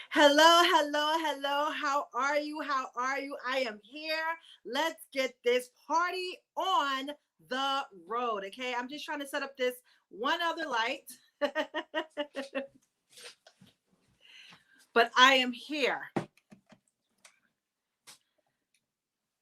Hello, hello, hello. How are you? How are you? I am here. Let's get this party on the road. Okay. I'm just trying to set up this one other light, but I am here.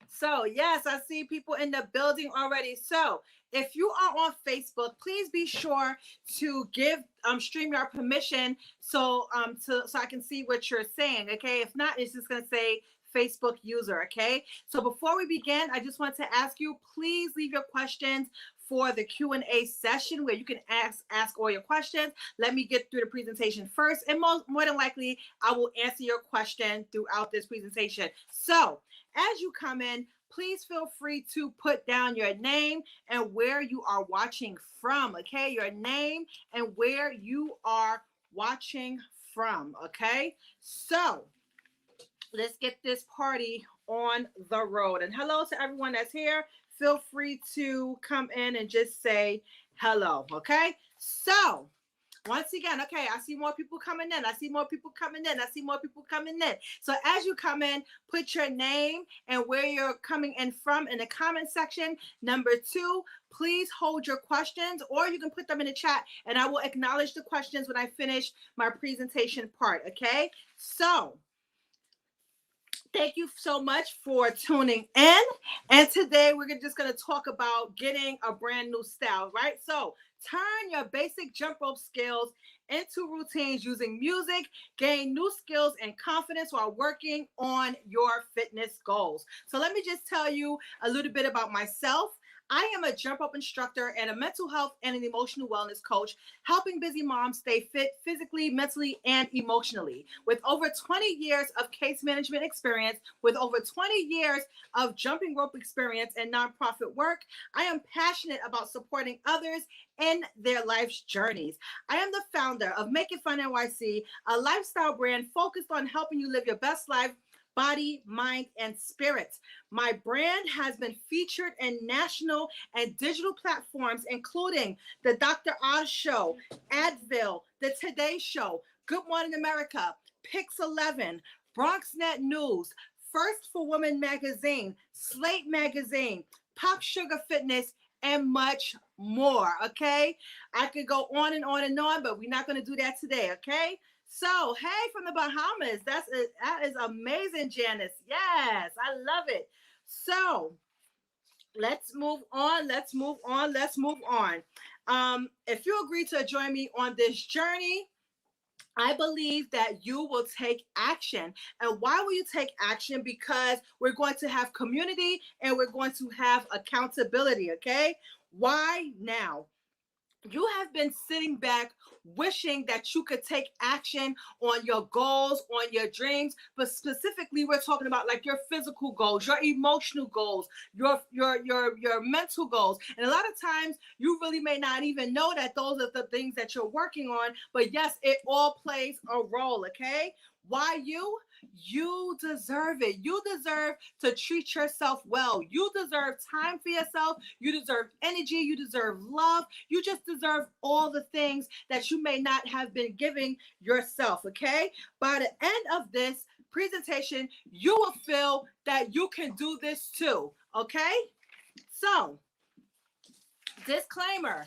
So, yes, I see people in the building already. So, if you are on Facebook, please be sure to give StreamYard permission so I can see what you're saying. Okay. If not, it's just gonna say Facebook user. Okay. So before we begin, I just want to ask you, please leave your questions for the Q&A session where you can ask all your questions. Let me get through the presentation first, and more than likely, I will answer your question throughout this presentation. So as you come in, please feel free to put down your name and where you are watching from, okay? Your name and where you are watching from, okay? So let's get this party on the road. And hello to everyone that's here. Feel free to come in and just say hello, okay? So once again, okay, I see more people coming in. I see more people coming in. I see more people coming in. So as you come in, put your name and where you're coming in from in the comment section. Number two, please hold your questions, or you can put them in the chat and I will acknowledge the questions when I finish my presentation part, okay? So thank you so much for tuning in. And today we're just going to talk about getting a brand new style, right? So turn your basic jump rope skills into routines using music, gain new skills and confidence while working on your fitness goals. So let me just tell you a little bit about myself. I am a jump rope instructor and a mental health and an emotional wellness coach, helping busy moms stay fit physically, mentally, and emotionally. With over 20 years of case management experience, with over 20 years of jumping rope experience and nonprofit work, I am passionate about supporting others in their life's journeys. I am the founder of Make It Fun NYC, a lifestyle brand focused on helping you live your best life, body, mind, and spirit. My brand has been featured in national and digital platforms, including the Dr. Oz Show, Advil, the Today Show, Good Morning America, Pix 11, BronxNet News, First for Women Magazine, Slate Magazine, Pop Sugar Fitness, and much more, okay? I could go on and on and on, but we're not going to do that today, okay? So, hey, from the Bahamas, that is amazing, Janice. Yes, I love it. So, let's move on. Let's move on. Let's move on. If you agree to join me on this journey, I believe that you will take action. And why will you take action? Because we're going to have community and we're going to have accountability, okay? Why now? You have been sitting back wishing that you could take action on your goals, on your dreams, but specifically we're talking about like your physical goals, your emotional goals, your mental goals. And a lot of times you really may not even know that those are the things that you're working on, but yes, it all plays a role, okay? Why you? You deserve it. You deserve to treat yourself well. You deserve time for yourself. You deserve energy. You deserve love. You just deserve all the things that you may not have been giving yourself, okay? By the end of this presentation, you will feel that you can do this too, okay? So, disclaimer.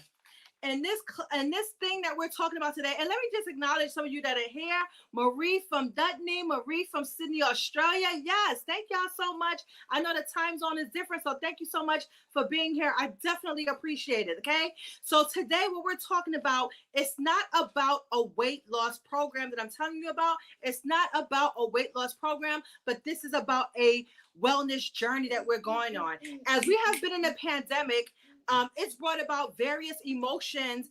And this thing that we're talking about today, and let me just acknowledge some of you that are here. Marie from Dutney, Marie from Sydney, Australia. Yes, thank y'all so much. I know the time zone is different, so thank you so much for being here. I definitely appreciate it, okay? So today what we're talking about, it's not about a weight loss program that I'm telling you about. It's not about a weight loss program, but this is about a wellness journey that we're going on. As we have been in a pandemic, it's brought about various emotions,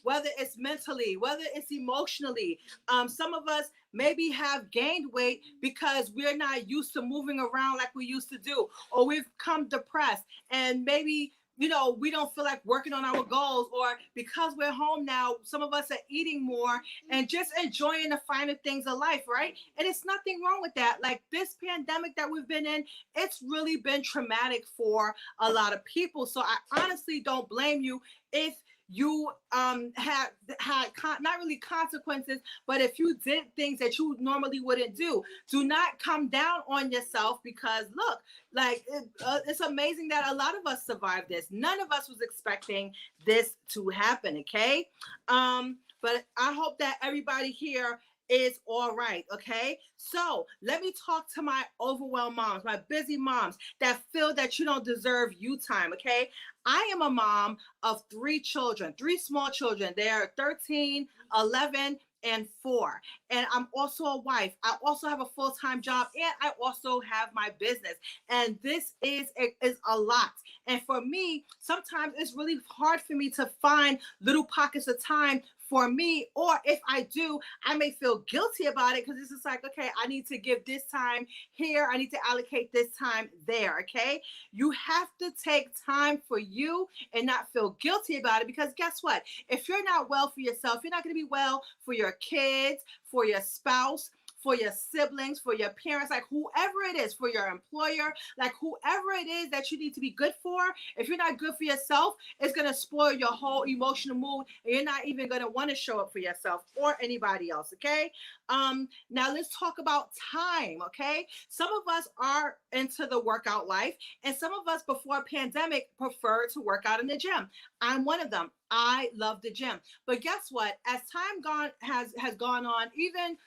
whether it's mentally, whether it's emotionally. Some of us maybe have gained weight because we're not used to moving around like we used to do, or we've become depressed, and maybe we don't feel like working on our goals, or because we're home now, some of us are eating more and just enjoying the finer things of life, right? And it's nothing wrong with that. Like this pandemic that we've been in, it's really been traumatic for a lot of people. So I honestly don't blame you if you not really consequences, but if you did things that you normally wouldn't do, do not come down on yourself, because look, like it's amazing that a lot of us survived this. None of us was expecting this to happen. Okay. But I hope that everybody here is all right. Okay. So let me talk to my overwhelmed moms, my busy moms that feel that you don't deserve you time. Okay. I am a mom of three children, three small children. They are 13, 11, and 4. And I'm also a wife. I also have a full-time job, and I also have my business. And this is a lot. And for me, sometimes it's really hard for me to find little pockets of time for me, or if I do, I may feel guilty about it, because it's just like, okay, I need to give this time here, I need to allocate this time there. Okay, you have to take time for you and not feel guilty about it, because guess what, if you're not well for yourself, you're not going to be well for your kids, for your spouse, for your siblings, for your parents, like whoever it is, for your employer, like whoever it is that you need to be good for. If you're not good for yourself, it's going to spoil your whole emotional mood, and you're not even going to want to show up for yourself or anybody else. Okay. Now let's talk about time. Okay. Some of us are into the workout life, and some of us before pandemic prefer to work out in the gym. I'm one of them. I love the gym. But guess what? As time has gone on, even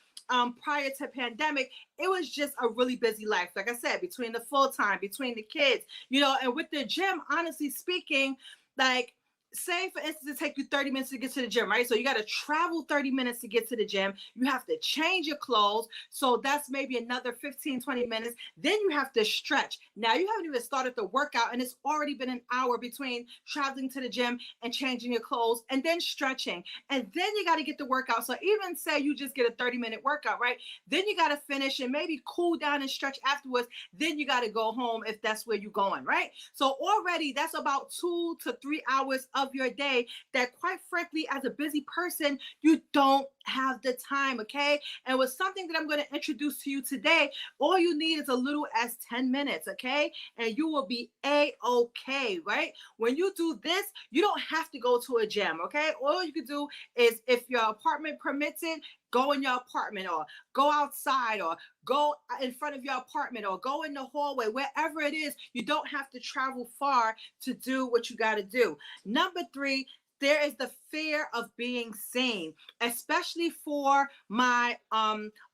prior to pandemic, it was just a really busy life. Like I said, between the full time, between the kids, and with the gym, honestly speaking, like, say for instance, it take you 30 minutes to get to the gym, right? So you got to travel 30 minutes to get to the gym. You have to change your clothes. So that's maybe another 15, 20 minutes. Then you have to stretch. Now you haven't even started the workout, and it's already been an hour between traveling to the gym and changing your clothes and then stretching. And then you got to get the workout. So even say you just get a 30-minute workout, right? Then you got to finish and maybe cool down and stretch afterwards. Then you got to go home if that's where you're going, right? So already that's about 2 to 3 hours of your day that, quite frankly, as a busy person, you don't have the time. Okay. And with something that I'm going to introduce to you today, all you need is a little as 10 minutes. Okay. And you will be a-okay, right? When you do this, you don't have to go to a gym. Okay. All you can do is, if your apartment permits it, go in your apartment, or go outside, or go in front of your apartment, or go in the hallway, wherever it is. You don't have to travel far to do what you got to do. Number 3, there is the fear of being seen, especially for my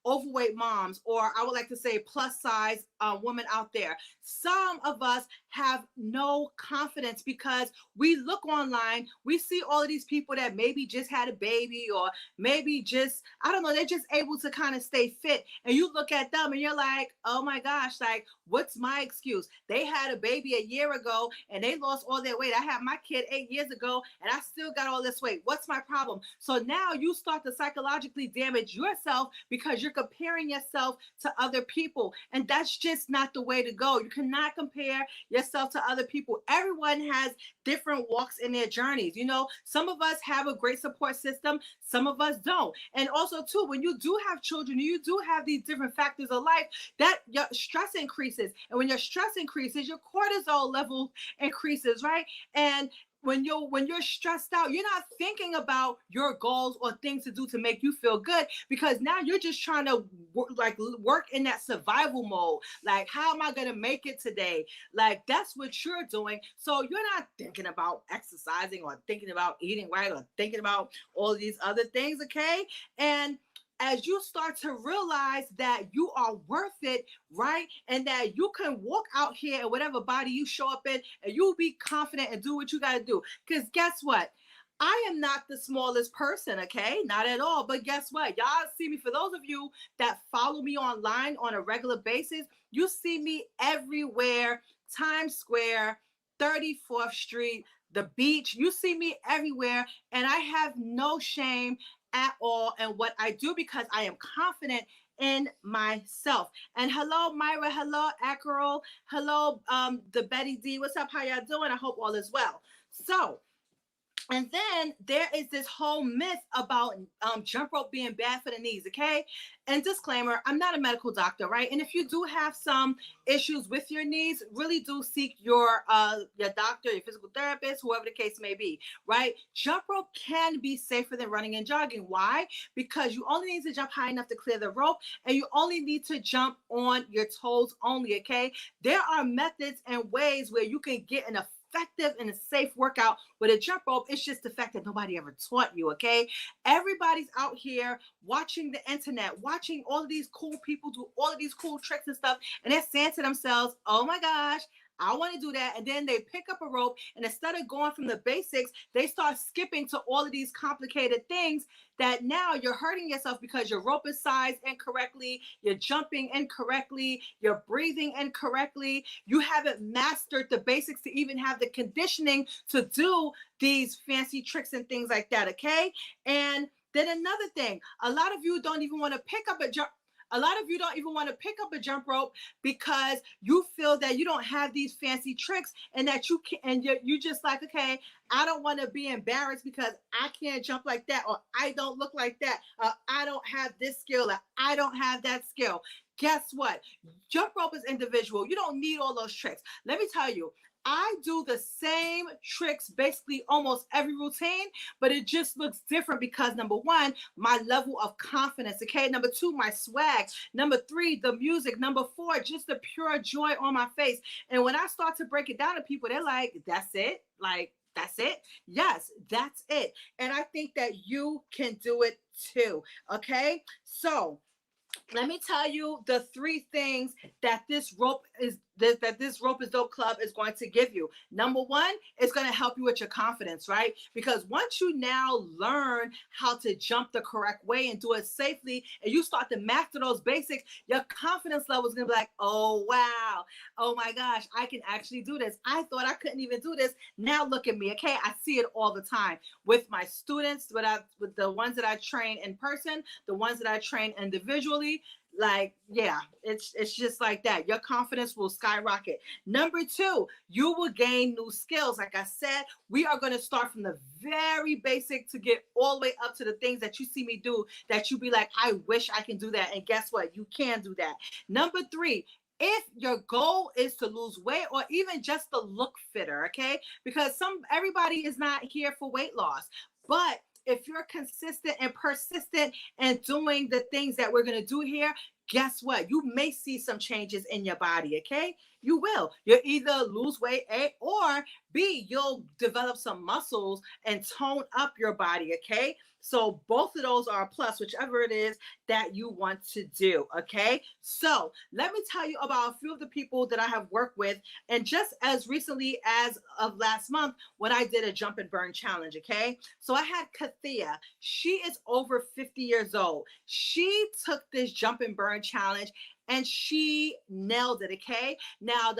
overweight moms, or I would like to say plus size women out there. Some of us have no confidence because we look online, we see all of these people that maybe just had a baby, or maybe just, I don't know, they're just able to kind of stay fit. And you look at them and you're like, oh my gosh, like, what's my excuse? They had a baby a year ago and they lost all their weight. I had my kid 8 years ago and I still got all this weight. What's my problem? So now you start to psychologically damage yourself because you're comparing yourself to other people. And that's just not the way to go. You cannot compare yourself to other people. Everyone has different walks in their journeys. Some of us have a great support system, some of us don't. And also too, when you do have children, you do have these different factors of life, that your stress increases. And when your stress increases, your cortisol level increases, right? And when you're stressed out, you're not thinking about your goals or things to do to make you feel good, because now you're just trying to work in that survival mode. Like, how am I going to make it today? Like, that's what you're doing. So you're not thinking about exercising or thinking about eating right or thinking about all these other things. Okay. And as you start to realize that you are worth it, right? And that you can walk out here in whatever body you show up in, and you'll be confident and do what you got to do. Because guess what? I am not the smallest person, okay? Not at all. But guess what? Y'all see me. For those of you that follow me online on a regular basis, you see me everywhere. Times Square, 34th Street, the beach. You see me everywhere. And I have no shame at all in what I do, because I am confident in myself. And hello, Myra. Hello, Acarol. Hello, the Betty D. What's up? How y'all doing? I hope all is well. So And then there is this whole myth about jump rope being bad for the knees, okay? And disclaimer, I'm not a medical doctor, right? And if you do have some issues with your knees, really do seek your doctor, your physical therapist, whoever the case may be, right? Jump rope can be safer than running and jogging. Why? Because you only need to jump high enough to clear the rope, and you only need to jump on your toes only, okay? There are methods and ways where you can get an effective and a safe workout with a jump rope. It's just the fact that nobody ever taught you, okay? Everybody's out here watching the internet, watching all of these cool people do all of these cool tricks and stuff, and they're saying to themselves, oh my gosh, I want to do that. And then they pick up a rope, and instead of going from the basics, they start skipping to all of these complicated things that now you're hurting yourself because your rope is sized incorrectly, you're jumping incorrectly, you're breathing incorrectly, you haven't mastered the basics to even have the conditioning to do these fancy tricks and things like that, okay? And then another thing, a lot of you don't even want to pick up a lot of you don't even want to pick up a jump rope because you feel that you don't have these fancy tricks, and that you can, and you just like, okay, I don't want to be embarrassed because I can't jump like that, or I don't look like that, or I don't have this skill, or I don't have that skill. Guess what? Jump rope is individual. You don't need all those tricks. Let me tell you, I do the same tricks basically almost every routine, but it just looks different because number one, my level of confidence, okay? Number two, my swag. Number three, the music. Number four, just the pure joy on my face. And when I start to break it down to people, they're like, that's it? Like, that's it? Yes, that's it. And I think that you can do it too, okay? So, let me tell you the three things that this rope is dope club is going to give you. Number one, it's going to help you with your confidence, right? Because once you now learn how to jump the correct way and do it safely, and you start to master those basics, your confidence level is going to be like, oh wow, oh my gosh, I can actually do this. I thought I couldn't even do this. Now look at me, okay? I see it all the time with my students, with the ones that I train in person, the ones that I train individually. Like, yeah, it's just like that. Your confidence will skyrocket. Number two, you will gain new skills. Like I said, we are going to start from the very basic to get all the way up to the things that you see me do that you be like, I wish I can do that. And guess what? You can do that. Number three, if your goal is to lose weight or even just to look fitter, okay? Because everybody is not here for weight loss, but if you're consistent and persistent and doing the things that we're going to do here, guess what? You may see some changes in your body, okay? You will. You'll either lose weight, A, or B, you'll develop some muscles and tone up your body, okay? So both of those are a plus, whichever it is that you want to do, okay? So let me tell you about a few of the people that I have worked with, and just as recently as of last month when I did a jump and burn challenge, okay? So I had Kathia. She is over 50 years old. She took this jump and burn challenge and she nailed it, okay? Now,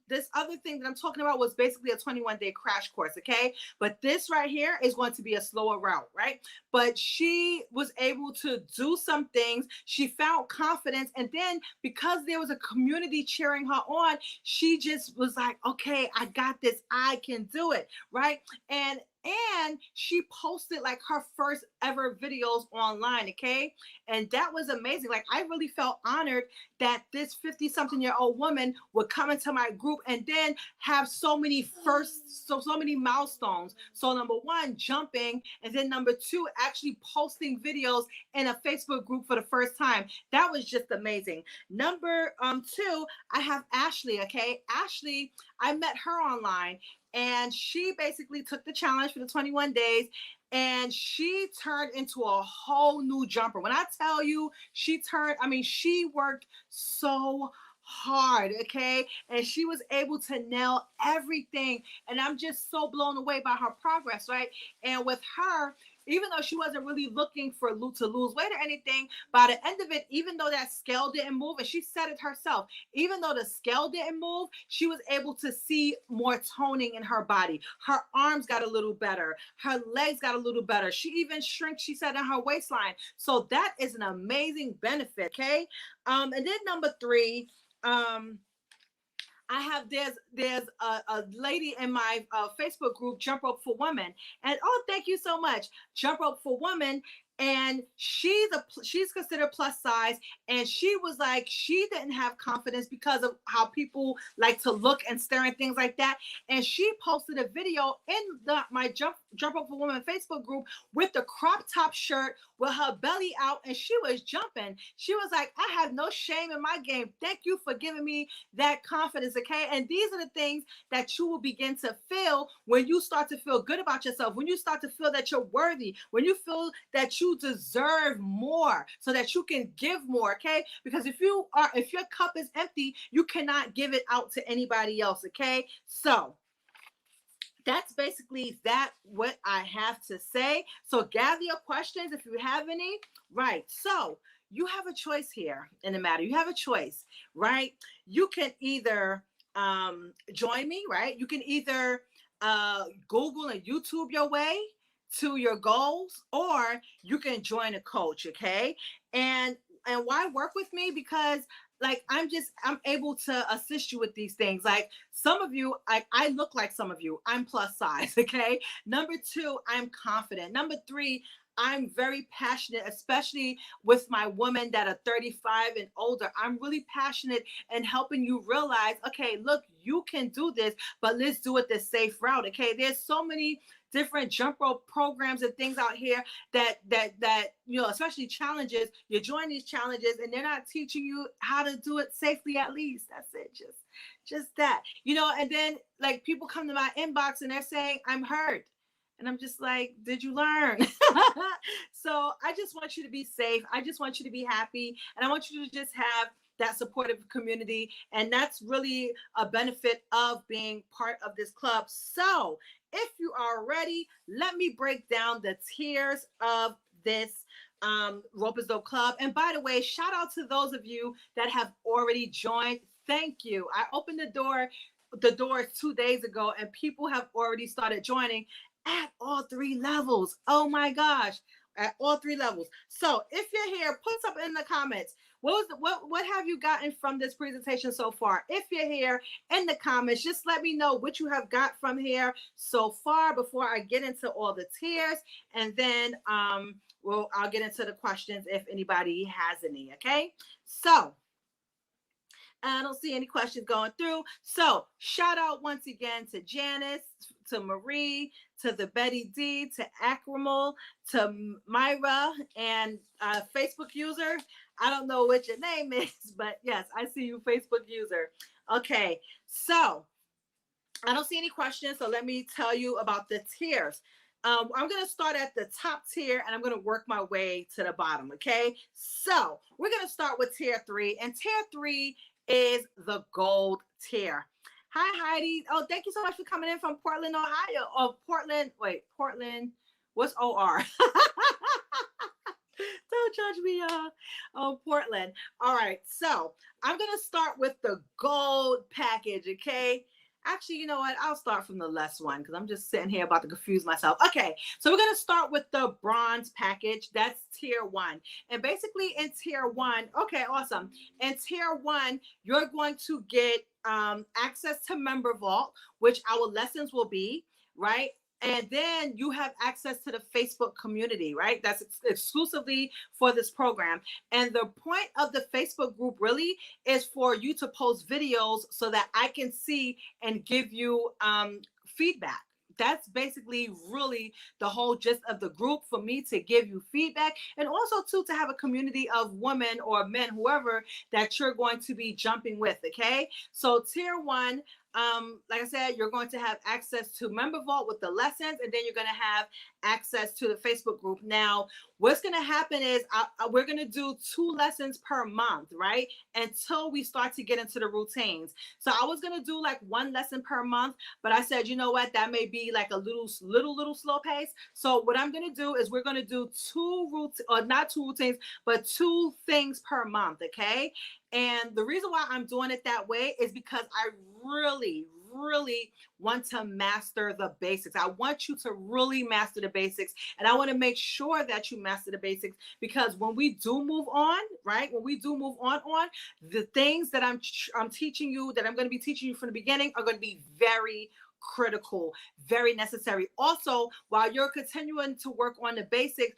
this other thing that I'm talking about was basically a 21-day crash course, okay? But this right here is going to be a slower route, right? But she was able to do some things. She found confidence, and then because there was a community cheering her on, she just was like, okay, I got this. I can do it, right? And she posted like her first ever videos online, okay? And that was amazing. Like, I really felt honored that this 50 something year old woman would come into my group and then have so many firsts, so many milestones. So number one, jumping, and then number two, actually posting videos in a Facebook group for the first time. That was just amazing. Number two, I have Ashley, okay? Ashley, I met her online, and she basically took the challenge for the 21 days, and she turned into a whole new jumper. When I tell you she worked so hard, okay? And she was able to nail everything. And I'm just so blown away by her progress, right? And with her, even though she wasn't really looking to lose weight or anything, by the end of it, even though that scale didn't move, and she said it herself, even though the scale didn't move, she was able to see more toning in her body. Her arms got a little better. Her legs got a little better. She even shrank, she said, in her waistline. So that is an amazing benefit, okay? And then number three, I have there's a lady in my Facebook group, Jump Rope for Women, and oh, thank you so much, Jump Rope for Women. And she's considered plus size, and she was like she didn't have confidence because of how people like to look and stare and things like that. And she posted a video in my Jump Rope for Women Facebook group with the crop top shirt with her belly out, and she was jumping. She was like, I have no shame in my game. Thank you for giving me that confidence, okay? And these are the things that you will begin to feel when you start to feel good about yourself, when you start to feel that you're worthy, when you feel that you deserve more so that you can give more, okay? Because if your cup is empty, you cannot give it out to anybody else, okay? So that's basically what I have to say. So gather your questions if you have any. Right. So you have a choice here in the matter. You have a choice, right? You can either join me, right? You can either Google and YouTube your way to your goals, or you can join a coach, okay? And why work with me? Because like I'm able to assist you with these things. Like some of you, I look like some of you. I'm plus size, okay? Number two, I'm confident. Number three, I'm very passionate, especially with my women that are 35 and older. I'm really passionate in helping you realize, okay, look, you can do this, but let's do it the safe route. Okay. There's so many different jump rope programs and things out here that especially challenges. You join these challenges and they're not teaching you how to do it safely. At least that's it. Just that, and then like people come to my inbox and they're saying I'm hurt. And I'm just like, did you learn? So I just want you to be safe. I just want you to be happy. And I want you to just have that supportive community. And that's really a benefit of being part of this club. So if you are ready, let me break down the tiers of this Rope is Dope Club. And by the way, shout out to those of you that have already joined. Thank you. I opened the doors 2 days ago, and people have already started joining at all three levels. Oh my gosh, at all three levels. So if you're here, put something in the comments. What have you gotten from this presentation so far? If you're here in the comments, just let me know what you have got from here so far before I get into all the tiers, and then I'll get into the questions if anybody has any. Okay, so I don't see any questions going through. So shout out once again to Janice, to Marie, to the Betty D, to Akramal, to Myra, and Facebook user. I don't know what your name is, but yes, I see you, Facebook user. Okay, so I don't see any questions, so let me tell you about the tiers. I'm going to start at the top tier and I'm going to work my way to the bottom, okay? So we're going to start with tier 3, and tier 3 is the gold tier. Hi, Heidi. Oh, thank you so much for coming in from Portland, Ohio. Oh, Portland. What's OR? Don't judge me, y'all. Oh, Portland. All right. So I'm going to start with the gold package, okay? Actually, you know what? I'll start from the less one because I'm just sitting here about to confuse myself. Okay, so we're going to start with the bronze package. That's tier 1. And basically in tier 1, okay, awesome. In tier 1, you're going to get access to Member Vault, which our lessons will be, right? And then you have access to the Facebook community, right? That's exclusively for this program. And the point of the Facebook group really is for you to post videos so that I can see and give you feedback. That's basically really the whole gist of the group, for me to give you feedback, and also to have a community of women or men, whoever that you're going to be jumping with. Okay, so tier 1, like I said, you're going to have access to Member Vault with the lessons, and then you're going to have access to the Facebook group. Now, what's going to happen is we're going to do 2 lessons per month, right? Until we start to get into the routines. So I was going to do like 1 lesson per month, but I said, you know what, that may be like a little slow pace. So what I'm going to do is we're going to do 2 routines, or not 2 routines, but 2 things per month. Okay. And the reason why I'm doing it that way is because I really, really want to master the basics. I want you to really master the basics. And I want to make sure that you master the basics, because when we do move on, right? When we do move on, the things that I'm teaching you, that I'm going to be teaching you from the beginning, are going to be very critical, very necessary. Also, while you're continuing to work on the basics,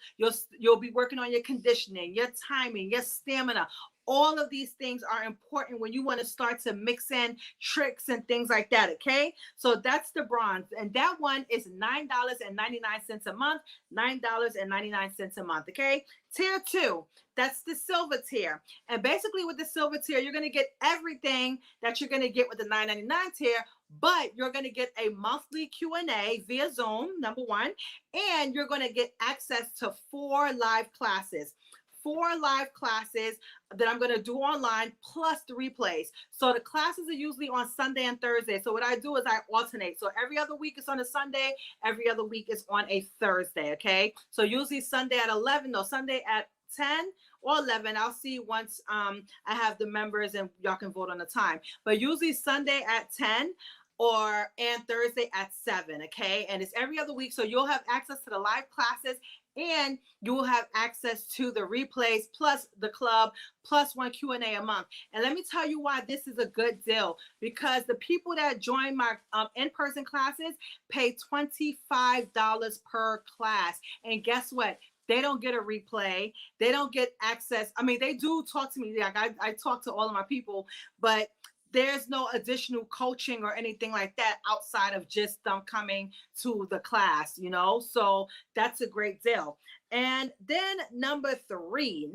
you'll be working on your conditioning, your timing, your stamina. All of these things are important when you want to start to mix in tricks and things like that, okay? So that's the bronze. And that one is $9.99 a month, $9.99 a month, okay? Tier 2, that's the silver tier. And basically with the silver tier, you're going to get everything that you're going to get with the $9.99 tier, but you're going to get a monthly Q&A via Zoom, number one, and you're going to get access to 4 live classes. 4 live classes that I'm going to do online, plus the replays. So the classes are usually on Sunday and Thursday. So what I do is I alternate. So every other week is on a Sunday, every other week is on a Thursday, okay? So usually Sunday at 11, no, Sunday at 10 or 11. I'll see once I have the members and y'all can vote on the time. But usually Sunday at 10 and Thursday at 7, okay? And it's every other week. So you'll have access to the live classes, and you will have access to the replays, plus the club, plus 1 Q&A a month. And let me tell you why this is a good deal, because the people that join my in-person classes pay $25 per class. And guess what? They don't get a replay. They don't get access. I mean, they do talk to me. Like I talk to all of my people, but there's no additional coaching or anything like that outside of just them coming to the class, you know? So that's a great deal. And then number three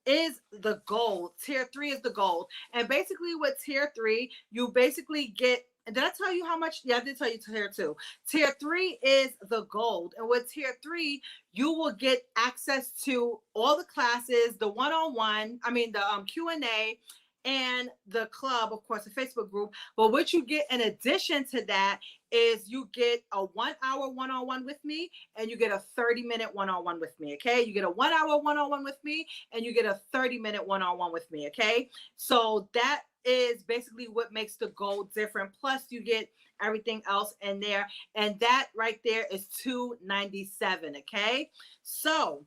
is the gold. Tier 3 is the gold. And basically with tier 3, you basically get, did I tell you how much? Yeah, I did tell you tier 2. Tier 3 is the gold. And with tier 3, you will get access to all the classes, the one-on-one, the Q&A, and the club, of course, the Facebook group. But what you get in addition to that is you get a 1 hour one-on-one with me, and you get a 30-minute one-on-one with me, okay? You get a 1 hour one-on-one with me, and you get a 30-minute one-on-one with me, okay? So that is basically what makes the gold different. Plus you get everything else in there, and that right there is $297, okay? So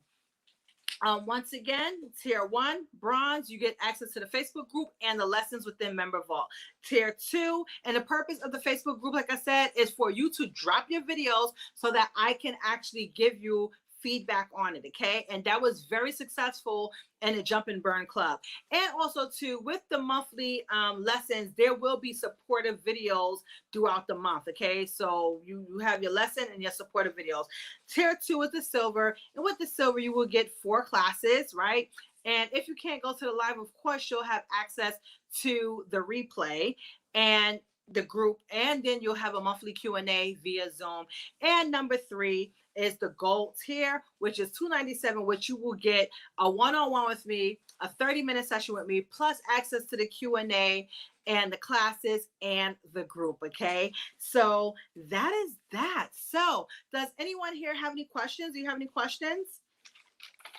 once again, tier 1, bronze, you get access to the Facebook group and the lessons within Member Vault. Tier 2, and the purpose of the Facebook group, like I said, is for you to drop your videos so that I can actually give you feedback on it, okay? And that was very successful in the Jump and Burn Club. And also too, with the monthly lessons, there will be supportive videos throughout the month, okay? So you have your lesson and your supportive videos. Tier 2 is the silver, and with the silver, you will get 4 classes, right? And if you can't go to the live, of course, you'll have access to the replay and the group, and then you'll have a monthly Q&A via Zoom. And number 3 is the gold tier, which is $297, which you will get a one-on-one with me, a 30-minute session with me, plus access to the Q&A and the classes and the group, okay? So that is that. So does anyone here have any questions? Do you have any questions?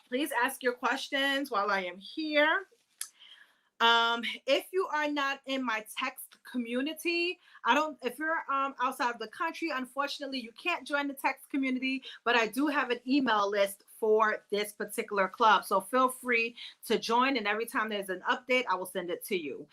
Please ask your questions while I am here. If you are not in my text community, if you're outside of the country, unfortunately, you can't join the text community, but I do have an email list for this particular club. So feel free to join, and every time there's an update, I will send it to you.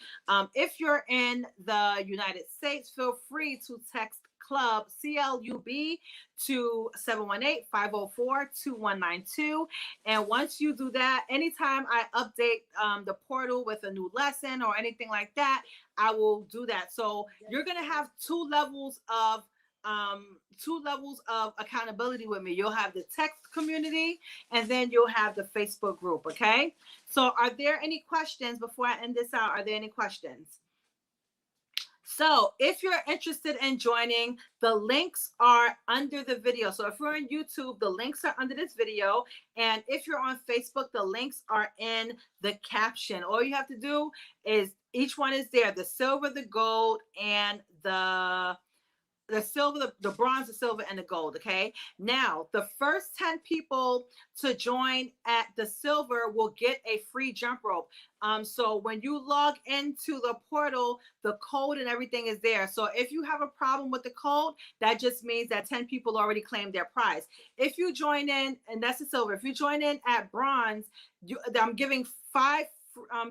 If you're in the United States, feel free to text Club CLUB to 718-504-2192. And once you do that, anytime I update the portal with a new lesson or anything like that, I will do that. So you're gonna have two levels of accountability with me. You'll have the text community, and then you'll have the Facebook group. Okay. So are there any questions before I end this out? Are there any questions? So if you're interested in joining, the links are under the video. So if you're on YouTube, the links are under this video. And if you're on Facebook, the links are in the caption. All you have to do is, each one is there, the silver, the gold, and the the silver, the bronze, the silver, and the gold. Okay. Now, the first 10 people to join at the silver will get a free jump rope. So when you log into the portal, the code and everything is there. So if you have a problem with the code, that just means that 10 people already claimed their prize. If you join in, and that's the silver, if you join in at bronze, I'm giving 5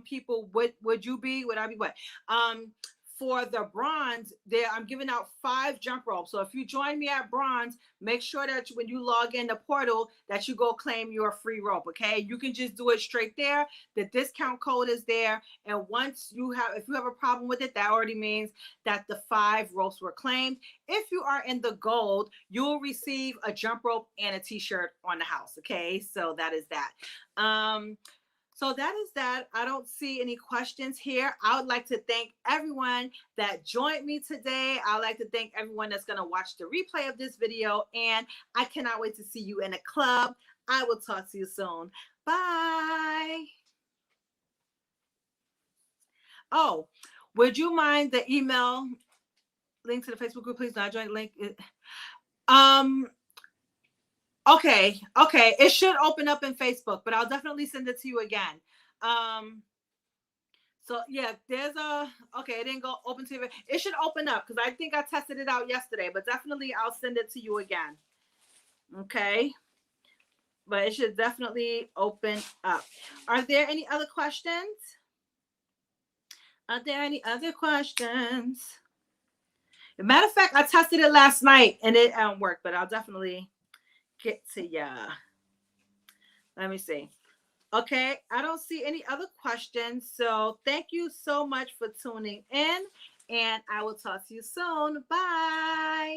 people. Would you be? Would I be what? For the bronze, there I'm giving out 5 jump ropes. So if you join me at bronze, make sure that when you log in the portal that you go claim your free rope. Okay, you can just do it straight there. The discount code is there, and once you have, if you have a problem with it, that already means that the 5 ropes were claimed. If you are in the gold, you will receive a jump rope and a t-shirt on the house. Okay, so that is that. So that is that. I don't see any questions here. I would like to thank everyone that joined me today. I would like to thank everyone that's going to watch the replay of this video. And I cannot wait to see you in the club. I will talk to you soon. Bye. Oh, would you mind the email link to the Facebook group? Please not join link. Okay. It should open up in Facebook, but I'll definitely send it to you again. So yeah, there's okay, it didn't go open to you. It should open up because I think I tested it out yesterday, but definitely I'll send it to you again. Okay. But it should definitely open up. Are there any other questions? Are there any other questions? As a matter of fact, I tested it last night and it worked, but I'll definitely get to ya. Let me see. Okay, I don't see any other questions. So thank you so much for tuning in, and I will talk to you soon. Bye.